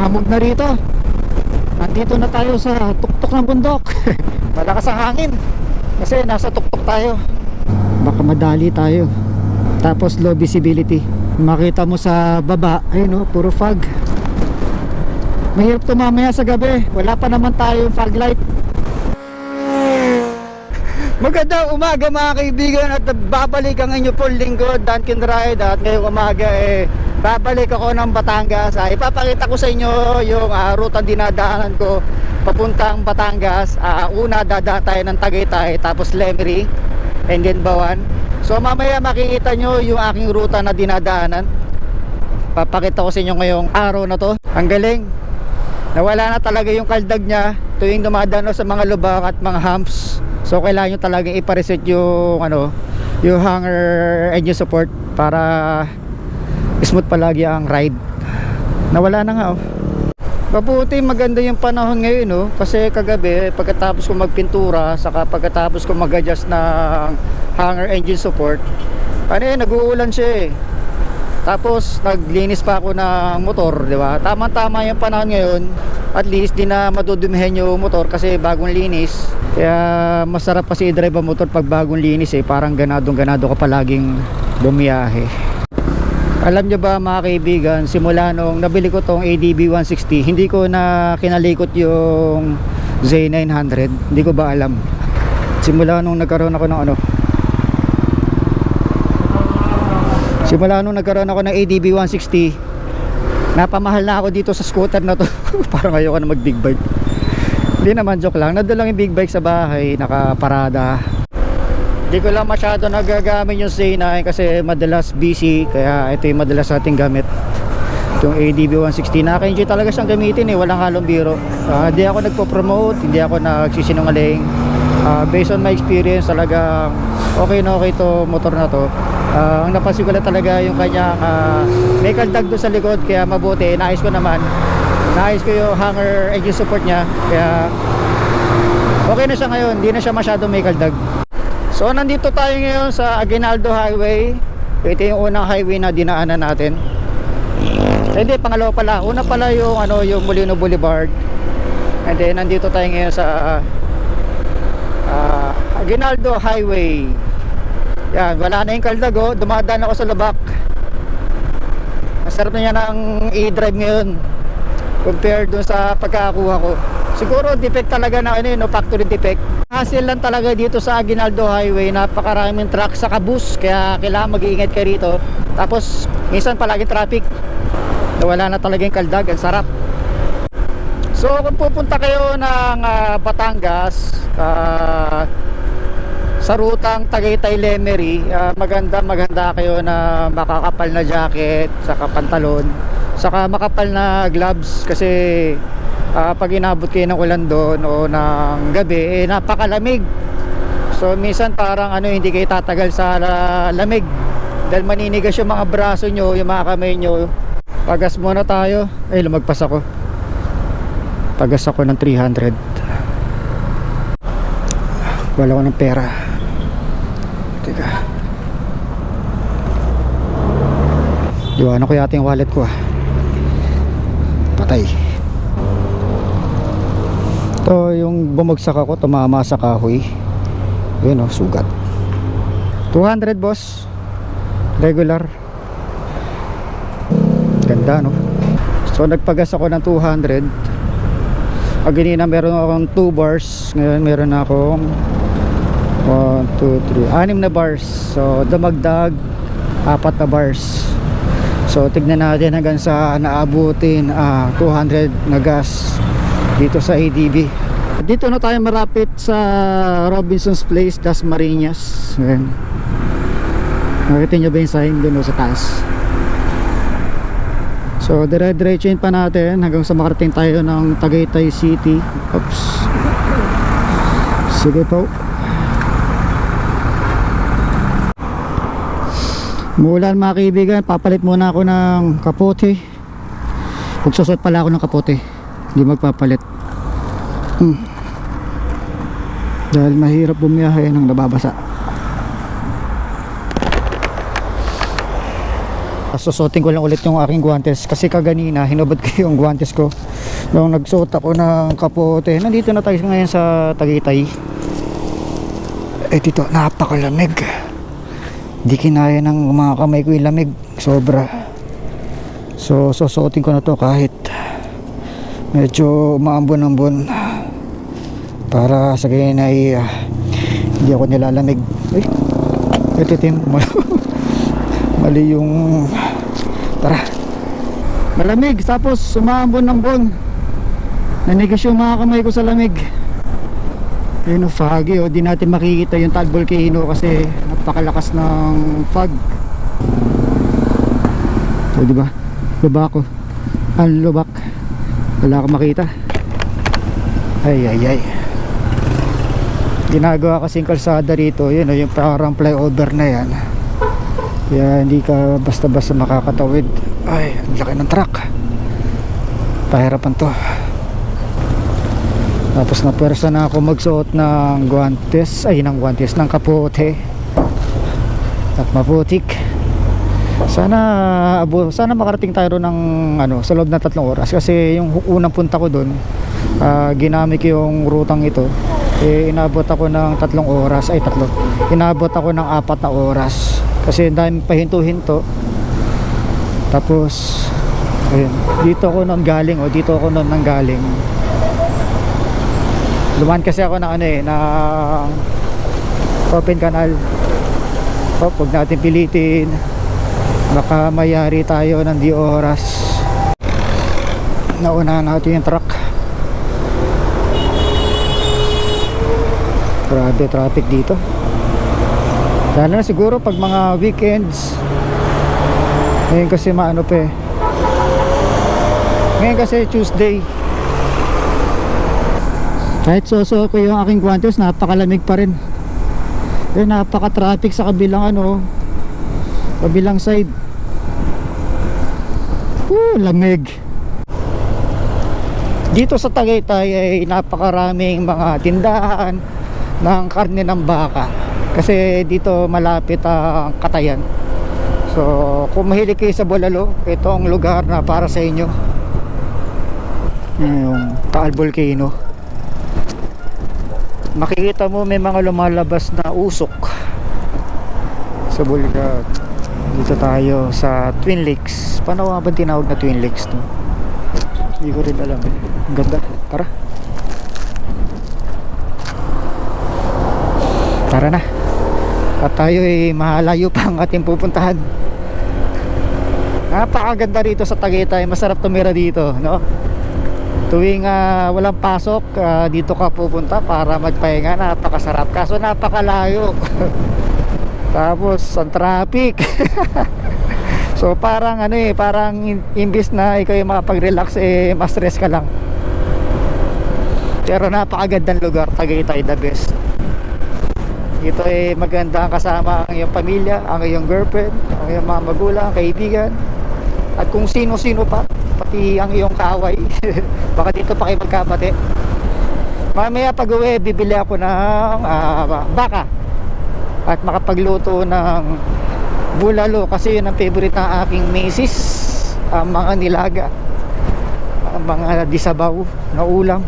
Mahamog na rito. Nandito na tayo sa tuktok ng bundok. Malakas ang hangin kasi nasa tuktok tayo. Baka madali tayo. Tapos low visibility. Makita mo sa baba, ayun no, puro fog. Mahirap to mamaya sa gabi. Wala pa naman tayong fog light. Magandang umaga mga kaibigan, at babalik ang inyo pong lingkod, Duncan Ride. At ngayong umaga babalik ako ng Batangas. Ipapakita ko sa inyo yung rutang dinadaanan ko papuntang Batangas. Una dadaan tayo ng Tagaytay, tapos Lemery, and then Bawan. So mamaya makikita nyo yung aking ruta na dinadaanan. Papakita ko sa inyo ngayong araw na to. Ang galing, nawala na talaga yung kaldag nya tuwing dumadaan sa mga lubak at mga humps. So kailangan nyo talagang ipareset yung yung hanger engine support para smooth palagi ang ride. Nawala na nga Mabuti maganda yung panahon ngayon kasi kagabi pagkatapos ko magpintura saka pagkatapos ko mag-adjust ng hanger engine support, nag-uulan siya Tapos naglinis pa ako ng motor, di ba? Tama-tama yung panahon ngayon. At least di na madudumihan yung motor kasi bagong linis. Kaya masarap kasi i-drive ang motor pag bagong linis Parang ganadong-ganado ka palaging bumiyahe. Alam nyo ba mga kaibigan, simula nung nabili ko tong ADB 160, hindi ko na kinalikot yung Z900. Hindi ko ba alam. Simula nung nagkaroon ako ng Simula nung nagkaroon ako ng ADB 160, napamahal na ako dito sa scooter na to. Parang ayoko na mag big bike. Hindi naman, joke lang. Nandun lang yung big bike sa bahay, nakaparada. Hindi ko lang masyado nagagamit yung Z9 kasi madalas busy. Kaya ito yung madalas nating gamit, itong ADB 160. Naka-enjoy talaga siyang gamitin walang halong biro. Hindi ako nagpo-promote, hindi ako nagsisinungaling. Based on my experience, talagang okay na okay to motor na to. Ang napansin ko lang talaga yung kanyang may kaldag doon sa likod, kaya mabuti. Naayos ko yung hanger engine support nya, kaya okay na siya ngayon. Hindi na siya masyadong may kaldag. So nandito tayo ngayon sa Aguinaldo Highway. Ito yung unang highway na dinaanan natin. Hindi, pangalawa pala. Una pala yung yung Molino Boulevard. And then nandito tayo ngayon sa Aguinaldo Highway. Yan, wala na yung kaldag dumadaan ako sa lubak. Masarap na yan ang i-drive ngayon compared dun sa pagkakakuha ko. Siguro defect talaga na factory defect. Hassle lang talaga dito sa Aguinaldo Highway. Napakaraming truck sa bus, kaya kailangan mag-iingat kayo rito. Tapos minsan palaging traffic. Wala na talaga yung kaldag. Ang sarap. So kung pupunta kayo ng Batangas sa rutang Tagaytay Lemery, maganda kayo na makakapal na jacket, saka pantalon, saka makapal na gloves kasi pag inabot kayo ng ulan doon o ng gabi napakalamig. So minsan parang hindi kayo tatagal sa lamig dahil maninigas yung mga braso nyo, yung mga kamay nyo. Pagas muna tayo. Lumagpas ako. Pagas ako ng 300. Wala ko ng pera. Teka, iwanan ko yata yung wallet ko Patay. Ito yung bumagsak ako, tumama sa kahoy. Yun sugat. 200 boss. Regular. Ganda So nagpagas ako ng 200. Kanina meron akong 2 bars. Ngayon meron akong 1, 2, 3, 6 na bars. So dumagdag 4 na bars. So tignan natin hanggang sa naabutin 200 na gas dito sa ADB. Dito na tayo marapit sa Robinson's Place, Das Marinas. Ayan. Nakita nyo ba yung sign doon sa taas? So dire-diretsuin pa natin hanggang sa makarating tayo ng Tagaytay City. Oops. Sige po. Muulan mga kaibigan, papalit muna ako ng kapote. Magsusot pala ako ng kapote, hindi magpapalit. Dahil mahirap bumiyahe ng nababasa. Susuotin ko lang ulit yung aking guwantes kasi kaganina hinubad ko yung guwantes ko nung nagsuot ako ng kapote. Nandito na tayo ngayon sa Tagaytay. Dito napakalamig, di kinaya ng mga kamay ko yung lamig, sobra. So susuotin ko na to kahit medyo maambon-ambon para sa ganyan ay hindi ako nilalamig. Ito tim mali yung tara, malamig tapos umaambon-ambon, nanigas yung mga kamay ko sa lamig. Yun o, foggy o, di natin makikita yung Taal Volcano kasi napakalakas ng fog. So diba, lubak ko, ang lubak, wala akong makita. Ay ginagawa kasing kalsada rito, yun o, yung parang flyover na yan, kaya hindi ka basta-basta makakatawid. Ay, ang laki ng truck, pahirapan to. Tapos na pwersa na ako magsuot ng guwantes, ng kapote at maputik. Sana makarating tayo ng sa loob ng 3 oras kasi yung unang punta ko doon, ginamit yung rutang ito, inabot ako ng 3 oras, inabot ako ng 4 na oras kasi dahil pahinto-hinto. Tapos ayun, dito ako noon galing. Luman kasi ako ng open canal. Huwag natin pilitin, baka mayari tayo ng di oras. Naunahan natin yung truck. Grabe traffic dito, lalo na siguro pag mga weekends. Ngayon kasi ngayon kasi Tuesday. Kahit susuot ko yung aking guwantes, napakalamig pa rin. Napaka-traffic sa kabilang side. Lamig. Dito sa Tagaytay ay napakaraming mga tindahan ng karne ng baka kasi dito malapit ang Katayan. So kung mahilig kayo sa bulalo, ito ang lugar na para sa inyo. Yung Taal Volcano. Makikita mo may mga lumalabas na usok sa bulkan. Dito tayo sa Twin Lakes. Paano nga ba tinawag na Twin Lakes to? Hindi ko rin alam eh. Ang ganda, tara na. At tayo ay mahalayo pa ang ating pupuntahan. Napakaganda rito sa Tagaytay, masarap tumira dito, no? Tuwing walang pasok, dito ka pupunta para magpahinga. Napakasarap, kaso napakalayo. Tapos ang traffic. So parang parang imbis na ikaw yung makapag-relax, mas stress ka lang. Pero napakagandang lugar, Tagaytay, the best. Dito maganda ang kasama ang iyong pamilya, ang iyong girlfriend, ang iyong mga magulang, kaibigan, at kung sino-sino pa, pati ang iyong kaaway. Baka dito pa kayo magkabati. Mamaya pag uwi, bibili ako ng baka at makapagluto ng bulalo kasi yun ang favorite ng aking misis. Ang mga nilaga, ang mga disabaw na ulam.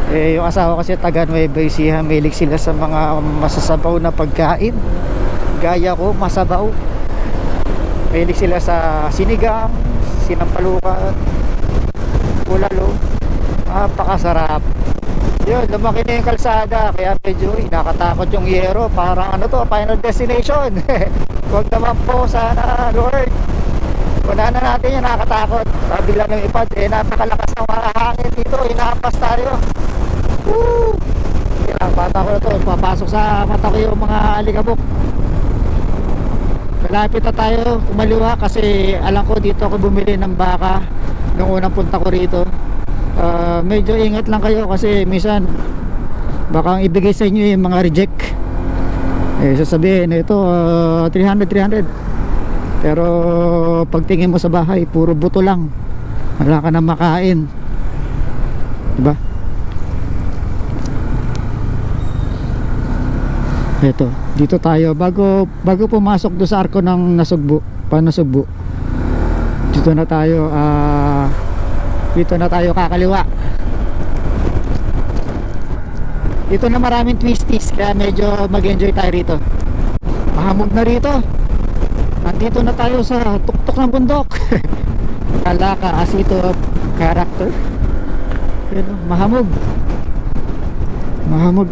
Yung asawa kasi taga Nueva Ecija, mahilig sila sa mga masasabaw na pagkain. Gaya ko, masabaw. Mahilig sila sa sinigang, sinampalukan, bulalo. Napakasarap. Yun, lumaki na yung kalsada, kaya medyo nakatakot yung yero. Parang final destination. Huwag naman po, sana Lord. Unahan na natin yung nakakatakot. Bigla ng ipad, napakalakas ng mga hangin dito, inaampas tayo. Woo! Kailangan bata ko na to, papasok sa mata ko yung mga alikabok. Malapit na tayo kumaliwa kasi alam ko dito ako bumili ng baka nung unang punta ko rito. Medyo ingat lang kayo kasi minsan baka ang ibigay sa inyo yung mga reject. Sasabihin ito 300 pero pagtingin mo sa bahay puro buto lang, wala ka na makain, diba? Ito, dito tayo bago pumasok do sa arko ng Nasugbu, Panasugbu. Dito na tayo kakaliwa. Dito na maraming twisties, kaya medyo mag-enjoy tayo rito. Mahamog na rito. Nandito na tayo sa tuktok ng bundok. Kalaka as ito character. Pero mahamog.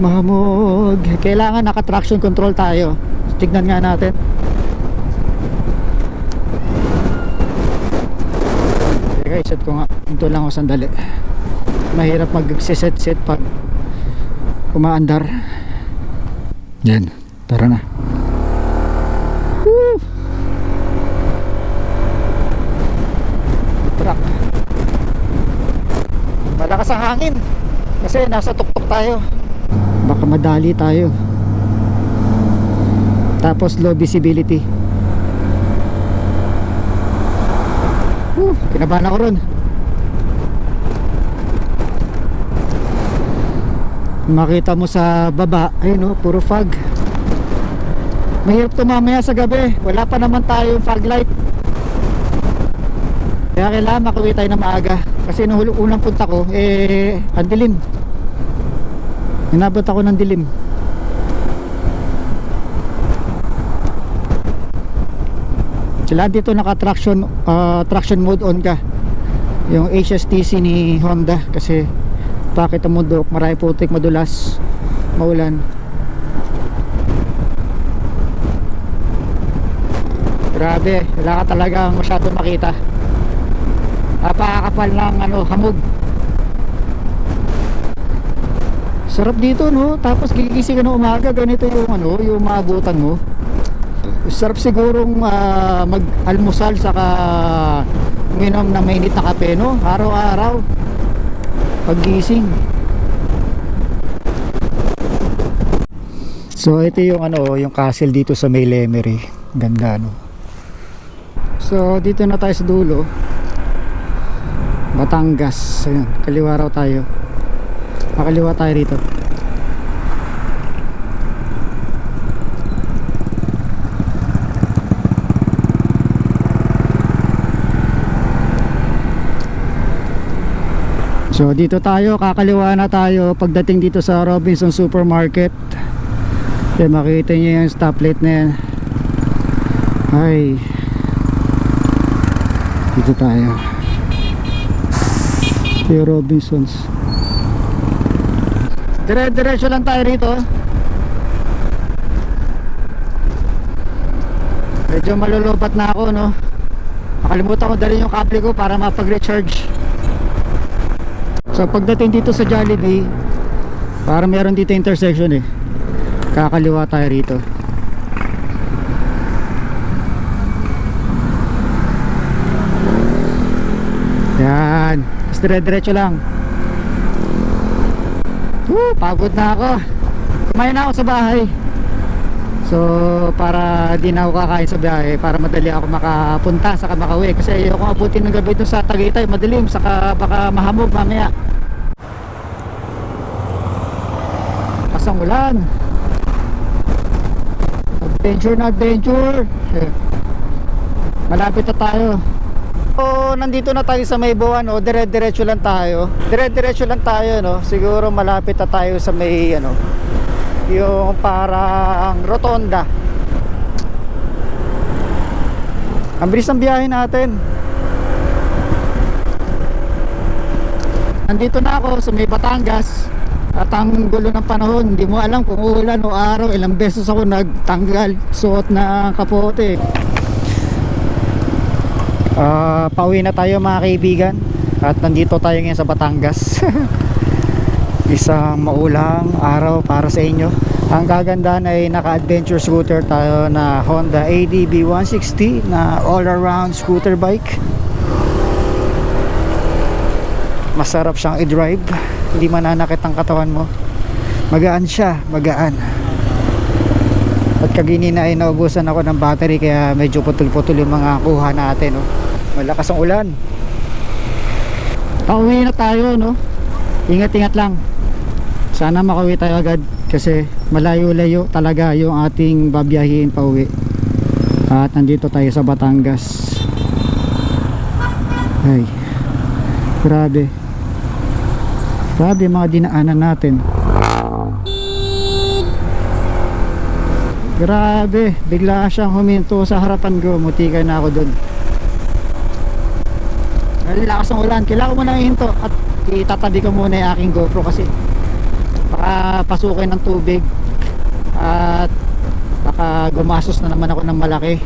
Mahamog. Kailangan naka-traction control tayo. Tignan nga natin. Teka, iset ko nga. Ito lang ako sandali. Mahirap mag-set pag umaandar. Yan, tara na. Woo! Truck. Malakas ang hangin kasi nasa tuktok tayo. Baka madali tayo. Tapos low visibility. Kinabahan ako ron. Makita mo sa baba, ayun o, puro fog. Mahirap to mamaya sa gabi. Wala pa naman tayong fog light. Kaya kailangan makuwi tayo na maaga. Kasi nung unang punta ko, ang dilim. Inabot ako ng dilim. Sila dito naka-traction mode on ka. Yung HSTC ni Honda. Kasi bakit ang mundo, marami putik, madulas, maulan. Grabe, wala ka talaga masyado makita. Napakakapal ng hamog. Sarap dito, no? Tapos gigising ka ng umaga, ganito yung yung maabutan mo. Sarap sigurong mag-almusal saka uminom na mainit na kape, no? Araw-araw paggising. So ito yung yung castle dito sa May Lemery. Ganda, no? So dito na tayo sa dulo, Batangas. Ayun, kaliwa raw tayo. Makaliwa tayo rito. So dito tayo, kakaliwa na tayo pagdating dito sa Robinson Supermarket. Yan, makikita nyo yung stoplight na yan. Ay, dito tayo. Ito yung Robinsons. Diretso lang tayo rito. Medyo malulupat na ako, no? Nakalimutan ko dali yung kable ko para mapag-recharge. So pagdating dito sa Jollibee, para meron dito intersection kakaliwa tayo rito. Yan, diretso lang. Pagod na ako. Kumain na ako sa bahay. So para di na ako kakain sa biyahe, para madali ako makapunta saka makauwi. Kasi ayoko abutin ng gabi doon sa Tagaytay, madilim, saka baka mahamog mamaya. Pasang ulan. Adventure na adventure. Malapit na tayo. So nandito na tayo sa may Buwan, diretso lang tayo. Diretso lang tayo, no. Siguro malapit na tayo sa may yung parang rotonda. Ang bilis ng biyahe natin. Nandito na ako sa may Batangas. At ang gulo ng panahon, hindi mo alam kung uulan o araw. Ilang beses ako nagtanggal, suot na kapote. Pauwi na tayo mga kaibigan. At nandito tayo ngayon sa Batangas. Isang maulang araw para sa inyo. Ang kagandahan ay naka-adventure scooter tayo na Honda ADB 160 na all-around scooter bike. Masarap siyang i-drive, hindi mananakit ang katawan mo. Magaan siya, magaan. At kaginina ay naubusan ako ng battery, kaya medyo putol-putol yung mga kuha natin, no? Malakas ang ulan. Pauwi na tayo, no? Ingat-ingat lang. Sana makauwi tayo agad kasi malayo-layo talaga yung ating babiyahin pauwi. At nandito tayo sa Batangas. Ay, grabe. Grabe mga dinaanan natin. Grabe, bigla siyang huminto sa harapan ko. Mutikan na ako dun. Ang lakas ng ulan. Kailangan ko muna ihinto at itatabi ko muna yung aking GoPro kasi baka pasukin ng tubig at baka gumastos na naman ako ng malaki.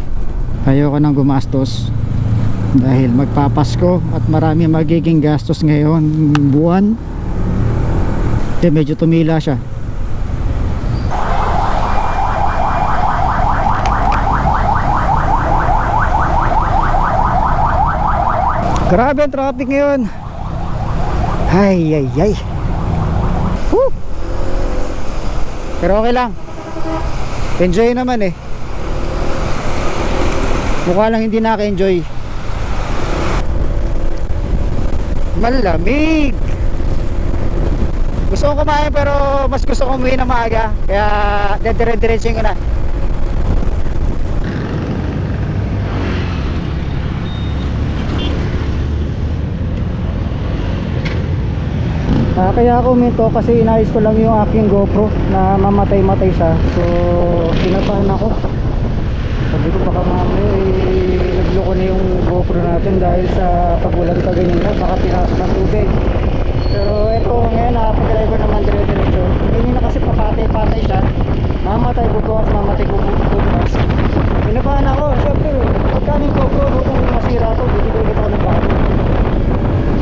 Ayoko nang gumastos dahil magpapasko at marami magiging gastos ngayon buwan. Medyo tumila siya. Grabe ang traffic ngayon. Ay ay ay. Woo! Pero okay lang. Enjoy naman eh. Mukha lang hindi naka-enjoy. Malamig. Gusto ko kumain pero mas gusto ko umuwi na maaga. Kaya dire-diretso ko na. Kaya ako uminto kasi inayos ko lang yung aking GoPro na mamatay-matay siya. So pinapahan ako. Sabi ko baka mamaya nagloko na yung GoPro natin dahil sa pagulan ka ganyan na, baka pinasok ng tubig. Pero ito ngayon nakapag-driver naman dire-diretso. Ganyan na kasi papatay-patay siya. Mamatay bubukas, mamatay bubukas. Pinapahan ako. Siyempre pagka yung GoPro kung masira to, bibigay kita ko ng bago.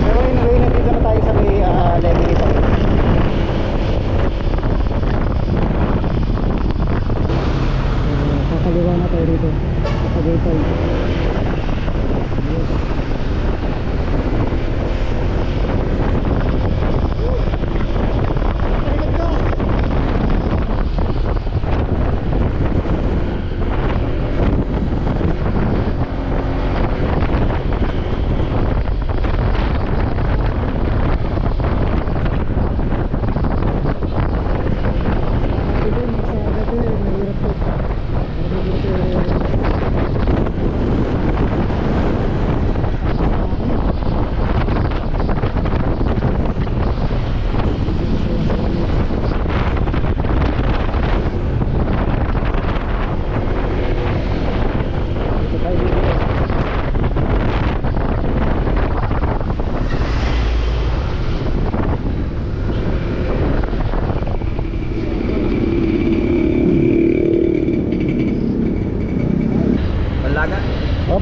Pero anyway, nandito na tayo sa may level ito. Kakaliwa na tayo rito. Kapagaytay. Yes.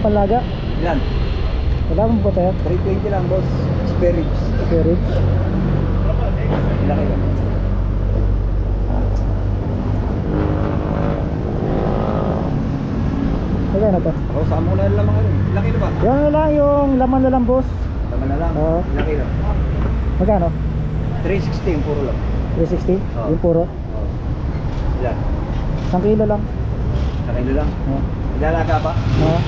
Palaga? Ilan? Wala mong po tayo? 320 lang boss. Spare ribs. Spare ribs? Ilan kayo? Magkano na to? O, saan mo na lang mga ano? Ilan kilo ba? Yan na lang yung laman na lang boss. Tama na lang. Oo. Ilan kilo? Magkano? 360 yung puro lang. 360? Oo. Yung puro? Oo. Ilan? 1 kilo lang. Sa kilo lang? Oo. Ilalaga pa? Oo.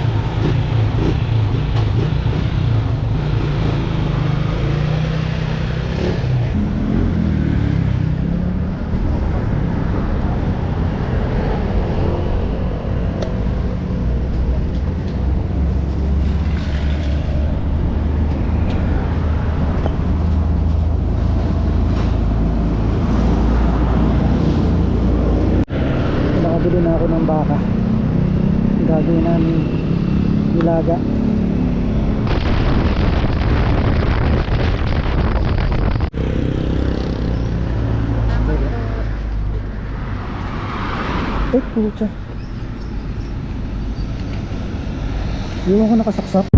Nakabili na ako ng baka. Gagawin namin nilaga. Pucha. Iwan ko nakasaksak.